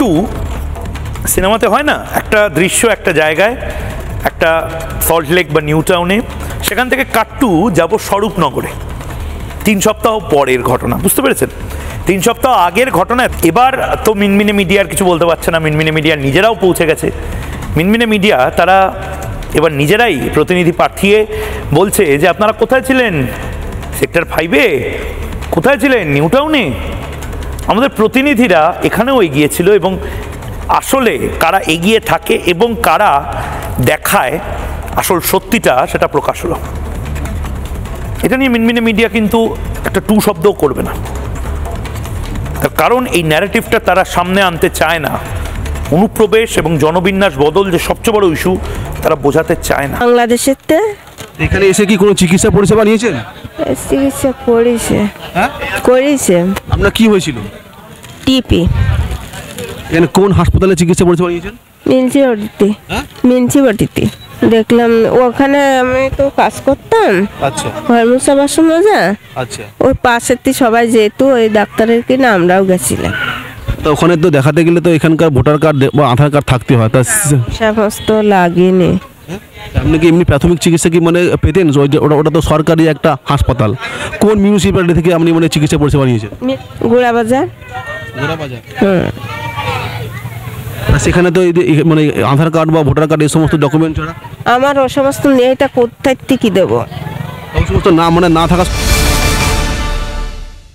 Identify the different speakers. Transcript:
Speaker 1: Two সিনেমাতে হয় না, একটা দৃশ্য একটা জায়গায়, একটা সল্ট লেক বা নিউ টাউনে, সেখান থেকে কাট টু যাবো স্বরূপনগরে, 3 সপ্তাহ পরের ঘটনা, বুঝতে পেরেছেন? 3 সপ্তাহ আগের ঘটনা। এবার তো মিনমিনে মিডিয়ার কিছু বলতে পারছে না, মিনমিনে মিডিয়া নিজেরাও পৌঁছে গেছে। মিনমিনে মিডিয়া তারা এবার নিজেরাই প্রতিনিধি পাঠিয়ে বলছে যে আপনারা কোথায় ছিলেন, সেক্টর 5-এ কোথায় ছিলেন, নিউ টাউনে। আমাদের প্রতিনিধিরা এখানেও এগিয়েছিল এবং আসলে কারা এগিয়ে থাকে এবং কারা দেখায় আসল সত্যিটা, সেটা প্রকাশ হলো। এটা নিয়ে মিনমিনে মিডিয়া কিন্তু একটা টু শব্দও করবে না, তার কারণ এই ন্যারেটিভটা তারা সামনে আনতে চায় না। অনুপ্রবেশ এবং জনবিন্যাস বদল যে সবচেয়ে বড় ইস্যু, তারা বোঝাতে চায় না।
Speaker 2: বাংলাদেশের
Speaker 3: এখানে এসে কি কোনো চিকিৎসা পরিষেবা নিয়েছেন?
Speaker 2: চিকিৎসা করেছে।
Speaker 3: হ্যাঁ,
Speaker 2: করেছে।
Speaker 3: আপনার কি হয়েছিল?
Speaker 2: টিপি।
Speaker 3: এখানে কোন হাসপাতালে চিকিৎসা পরিষেবা নিয়েছেন?
Speaker 2: মিউনিসিপালিটি।
Speaker 3: হ্যাঁ,
Speaker 2: মিউনিসিপালিটিতে দেখলাম, ওখানে আমি তো কাজ করতাম।
Speaker 3: আচ্ছা
Speaker 2: হরমুসাবার সময় যা,
Speaker 3: আচ্ছা।
Speaker 2: ওই পাশের সবাই যেহেতু ওই ডাক্তারের কিনা আমরাও গেছিলাম।
Speaker 3: তো ওখানে তো দেখাতে গেলে তো এখানকার ভোটার কার্ড বা আধার কার্ড থাকতে হয়, তা
Speaker 2: সমস্ত লাগেনি।
Speaker 3: আপনি কি এমনি প্রাথমিক চিকিৎসা কি মানে পেতেন? ওটা তো সরকারি একটা হাসপাতাল। কোন মিউনিসিপ্যালিটি থেকে আপনি মানে চিকিৎসা পরিষেবা নিয়েছেন?
Speaker 2: গোড়াবাজার।
Speaker 3: গোড়াবাজার।
Speaker 2: হুম।
Speaker 3: সেখানে তো মানে আধার কার্ড বা ভোটার কার্ড এই সমস্ত ডকুমেন্ট ছাড়া
Speaker 2: আমার ও সমস্ত নেই, এটা কোথায় থেকে দেবো?
Speaker 3: ওই সমস্ত না মানে না থাকা